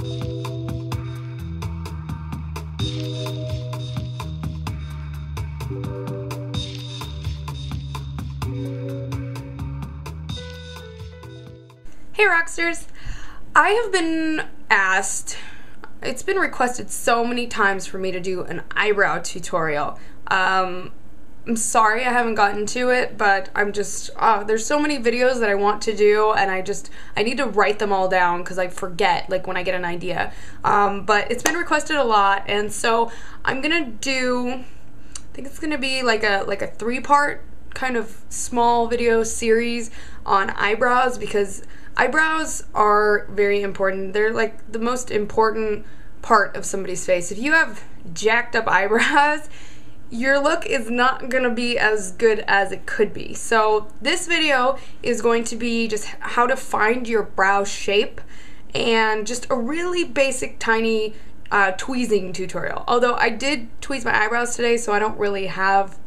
Hey Rocksters! I have been asked, it's been requested so many times for me to do an eyebrow tutorial. I'm sorry I haven't gotten to it, but I'm just, there's so many videos that I want to do, and I need to write them all down because I forget, like, when I get an idea. But it's been requested a lot, and so I'm gonna do, I think it's gonna be like a 3-part kind of small video series on eyebrows, because eyebrows are very important. They're like the most important part of somebody's face. If you have jacked up eyebrows, your look is not gonna be as good as it could be. So this video is going to be just how to find your brow shape and just a really basic tiny tweezing tutorial. Although I did tweeze my eyebrows today, so I don't really have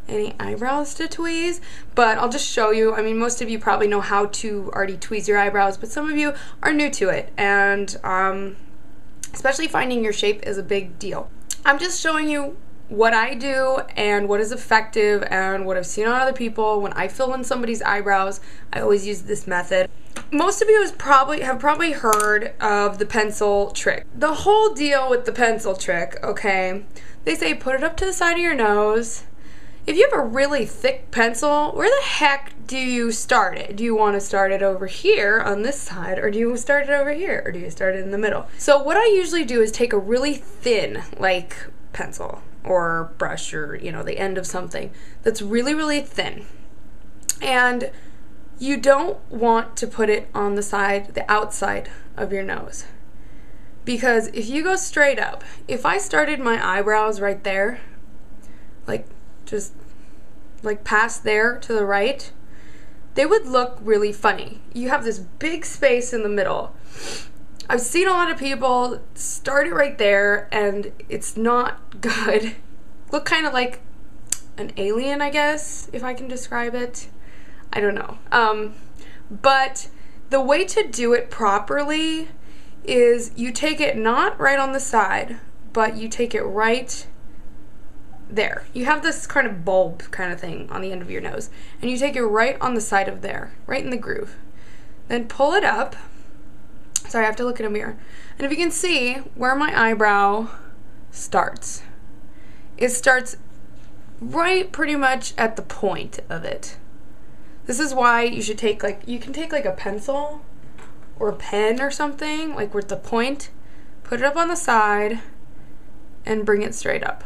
any eyebrows to tweeze, but I'll just show you. I mean, most of you probably know how to already tweeze your eyebrows, but some of you are new to it, and especially finding your shape is a big deal. I'm just showing you what I do and what is effective and what I've seen on other people. When I fill in somebody's eyebrows, I always use this method. Most of you have probably heard of the pencil trick. The whole deal with the pencil trick, okay, they say put it up to the side of your nose. If you have a really thick pencil, where the heck do you start it? Do you want to start it over here on this side, or do you start it over here, or do you start it in the middle? So what I usually do is take a really thin, like, pencil or brush, or, you know, the end of something that's really, really thin. And you don't want to put it on the side, the outside of your nose. Because if you go straight up, if I started my eyebrows right there, like, just like past there to the right, they would look really funny. You have this big space in the middle. I've seen a lot of people start it right there and it's not good. Look kind of like an alien, I guess, if I can describe it. I don't know. But the way to do it properly is you take it not right on the side, but you take it right there. You have this kind of bulb kind of thing on the end of your nose, and you take it right on the side of there, right in the groove. Then pull it up. Sorry, I have to look in a mirror. And if you can see where my eyebrow starts, it starts right pretty much at the point of it. This is why you should take, like, you can take like a pencil or a pen or something, like with the point, put it up on the side, and bring it straight up.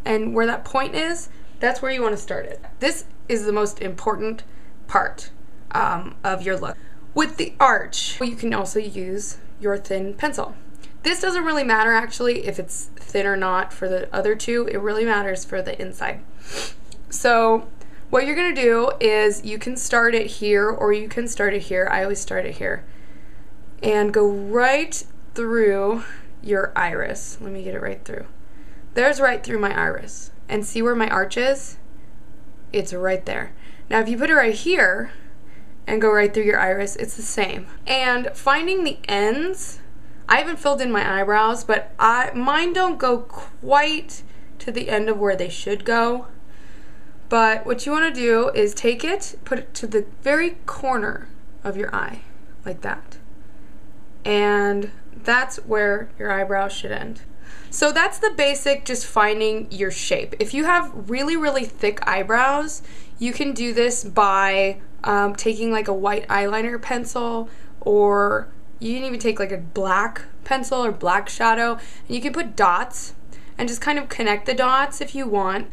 And where that point is, that's where you want to start it. This is the most important part of your look. With the arch, you can also use your thin pencil. This doesn't really matter actually if it's thin or not for the other two. It really matters for the inside. So what you're going to do is you can start it here or you can start it here. I always start it here. And go right through your iris. Let me get it right through. There's right through my iris. And see where my arch is? It's right there. Now if you put it right here and go right through your iris, it's the same. And finding the ends, I haven't filled in my eyebrows, but mine don't go quite to the end of where they should go. But what you want to do is take it, put it to the very corner of your eye, like that. And that's where your eyebrow should end. So that's the basic, just finding your shape. If you have really, really thick eyebrows, you can do this by taking like a white eyeliner pencil, or you can even take like a black pencil or black shadow, and you can put dots and just kind of connect the dots if you want.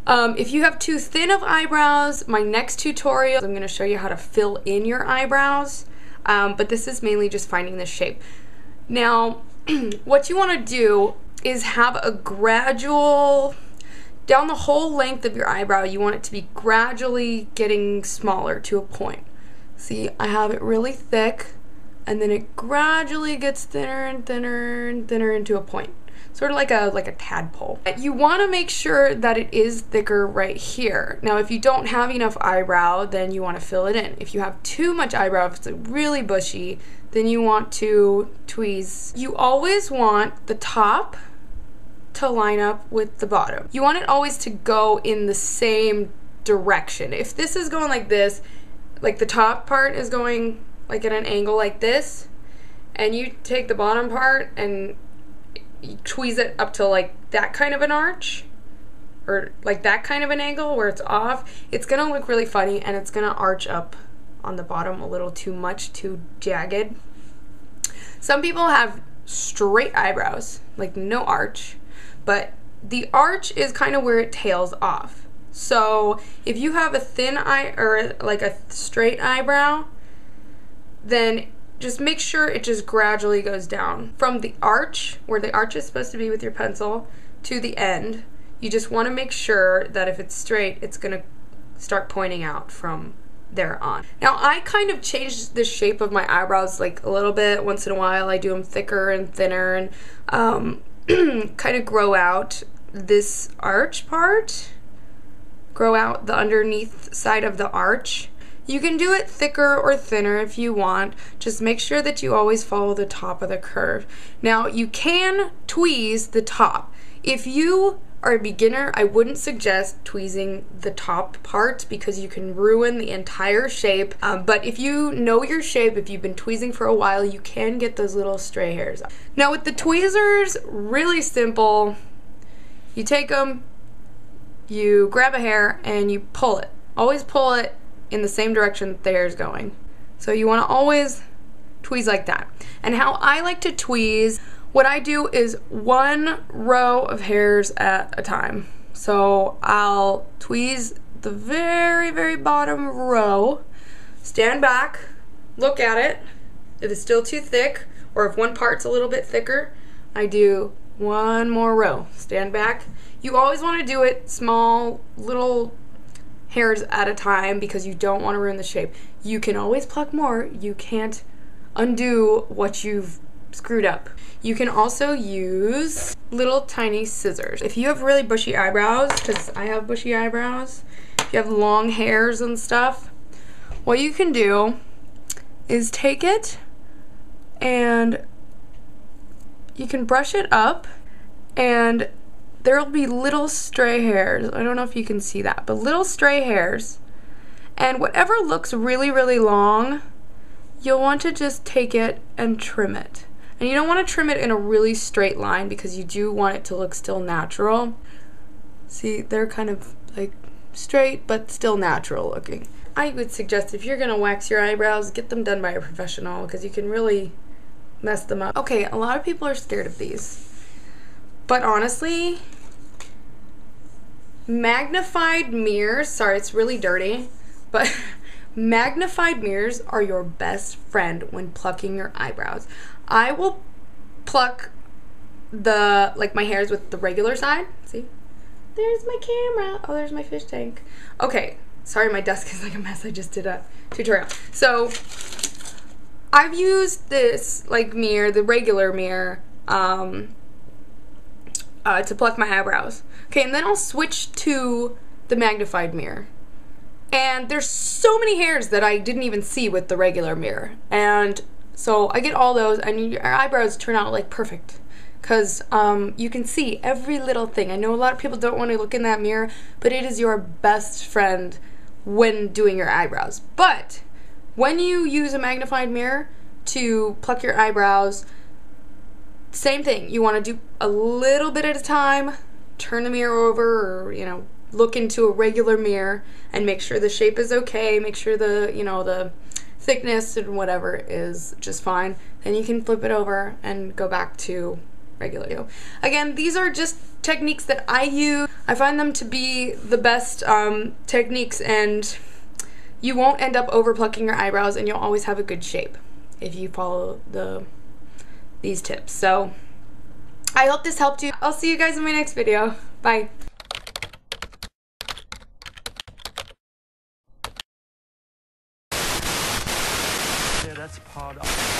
If you have too thin of eyebrows, my next tutorial, I'm going to show you how to fill in your eyebrows, but this is mainly just finding the shape. Now, what you want to do is have a gradual, down the whole length of your eyebrow, you want it to be gradually getting smaller to a point. See, I have it really thick, and then it gradually gets thinner and thinner and thinner into a point. sort of like a tadpole. You want to make sure that it is thicker right here. Now, if you don't have enough eyebrow, then you want to fill it in. If you have too much eyebrow, if it's really bushy, then you want to tweeze. You always want the top to line up with the bottom. You want it always to go in the same direction. If this is going like this, like the top part is going like at an angle like this, and you take the bottom part and you tweeze it up to like that kind of an arch, or like that kind of an angle where it's off, it's gonna look really funny, and it's gonna arch up on the bottom a little too much, too jagged. Some people have straight eyebrows, like no arch, but the arch is kind of where it tails off. So if you have a thin eye or like a straight eyebrow, then just make sure it just gradually goes down from the arch, where the arch is supposed to be with your pencil, to the end. You just want to make sure that if it's straight, it's going to start pointing out from there on. Now, I kind of changed the shape of my eyebrows like a little bit. Once in a while, I do them thicker and thinner, and kind of grow out this arch part, grow out the underneath side of the arch. You can do it thicker or thinner if you want. Just make sure that you always follow the top of the curve. Now, you can tweeze the top. If you are a beginner, I wouldn't suggest tweezing the top part because you can ruin the entire shape. But if you know your shape, if you've been tweezing for a while, you can get those little stray hairs. Now with the tweezers, really simple. You take them, you grab a hair, and you pull it. Always pull it in the same direction that the hair is going. So you want to always tweeze like that. And how I like to tweeze, what I do is one row of hairs at a time. So I'll tweeze the very, very bottom row, stand back, look at it. If it's still too thick, or if one part's a little bit thicker, I do one more row, stand back. You always want to do it small, little hairs at a time because you don't want to ruin the shape. You can always pluck more. You can't undo what you've screwed up. You can also use little tiny scissors. If you have really bushy eyebrows, because I have bushy eyebrows, if you have long hairs and stuff, what you can do is take it and you can brush it up, and there will be little stray hairs. I don't know if you can see that, but little stray hairs. And whatever looks really, really long, you'll want to just take it and trim it. And you don't want to trim it in a really straight line because you do want it to look still natural. See, they're kind of like straight, but still natural looking. I would suggest if you're going to wax your eyebrows, get them done by a professional because you can really mess them up. Okay, a lot of people are scared of these. But honestly, magnified mirrors, sorry, it's really dirty, but magnified mirrors are your best friend when plucking your eyebrows. I will pluck my hairs with the regular side. See? There's my camera. Oh, there's my fish tank. Okay, sorry, my desk is like a mess. I just did a tutorial. So, I've used this mirror, the regular mirror, to pluck my eyebrows. Okay, and then I'll switch to the magnified mirror. And there's so many hairs that I didn't even see with the regular mirror. And so I get all those, and your eyebrows turn out like perfect. Because you can see every little thing. I know a lot of people don't want to look in that mirror, but it is your best friend when doing your eyebrows. But when you use a magnified mirror to pluck your eyebrows, same thing. You want to do a little bit at a time, turn the mirror over, or, look into a regular mirror and make sure the shape is okay, make sure the thickness and whatever is just fine. Then you can flip it over and go back to regular. Again, these are just techniques that I use. I find them to be the best techniques, and you won't end up over plucking your eyebrows, and you'll always have a good shape if you follow these tips. So I hope this helped you. I'll see you guys in my next video. Bye. Yeah, that's part of